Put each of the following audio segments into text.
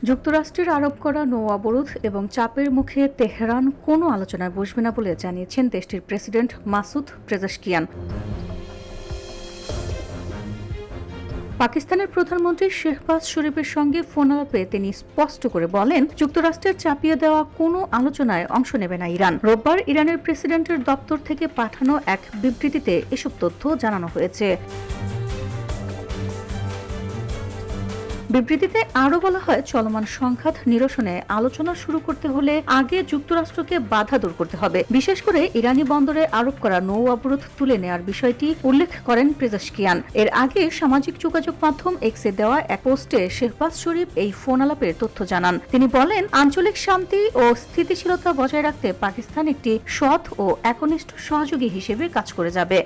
যুক্তরাষ্ট্রের আরোপ করা নৌ অবরোধ এবং চাপের মুখে তেহরান কোনো আলোচনায় বসবে না বলে জানিয়েছেন দেশটির প্রেসিডেন্ট মাসুদ পেজেশকিয়ান। পাকিস্তানের প্রধানমন্ত্রী শেহবাজ শরীফের সঙ্গে ফোনালাপে তিনি স্পষ্ট করে বলেন, যুক্তরাষ্ট্রের চাপিয়ে দেওয়া কোনো আলোচনায় অংশ নেবে না ইরান। রোববার ইরানের প্রেসিডেন্টের দপ্তর থেকে পাঠানো এক বিবৃতিতে এসব তথ্য জানানো হয়েছে। বিবৃতিতে আরও বলা হয়, চলমান সংঘাত নিরসনে আলোচনা শুরু করতে হলে আগে যুক্তরাষ্ট্রকে বাধা দূর করতে হবে। বিশেষ করে ইরানি বন্দরে আরোপ করা নৌ অবরোধ তুলে নেওয়ার বিষয়টি উল্লেখ করেন পেজেশকিয়ান। এর আগে সামাজিক যোগাযোগ মাধ্যম এক্সে দেওয়া এক পোস্টে শেহবাজ শরীফ এই ফোন আলাপের তথ্য জানান। তিনি বলেন, আঞ্চলিক শান্তি ও স্থিতিশীলতা বজায় রাখতে পাকিস্তান একটি সৎ ও একনিষ্ঠ সহযোগী হিসেবে কাজ করে যাবে।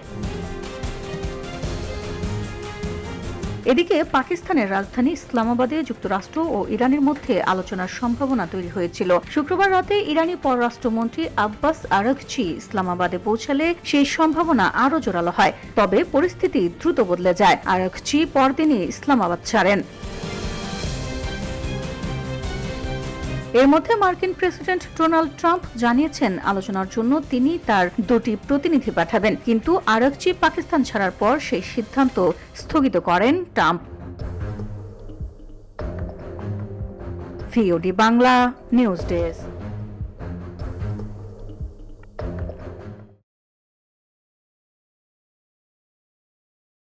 এদিকে পাকিস্তানের রাজধানী ইসলামাবাদে যুক্তরাষ্ট্র ও ইরানের মধ্যে আলোচনার সম্ভাবনা তৈরি হয়েছিল। শুক্রবার রাতে ইরানি পররাষ্ট্রমন্ত্রী আব্বাস আরাঘচি ইসলামাবাদে পৌঁছালে সেই সম্ভাবনা আরও জোরালো হয়। তবে পরিস্থিতি দ্রুত বদলে যায়। আরাঘচি পরদিনই ইসলামাবাদ ছাড়েন। এর মধ্যে মার্কিন প্রেসিডেন্ট ডোনাল্ড ট্রাম্প জানিয়েছেন, আলোচনার জন্য তিনি তার দুটি প্রতিনিধি পাঠাবেন, কিন্তু আরাঘচি পাকিস্তান ছাড়ার পর সেই সিদ্ধান্ত স্থগিত করেন Trump. VOD Bangla news desk.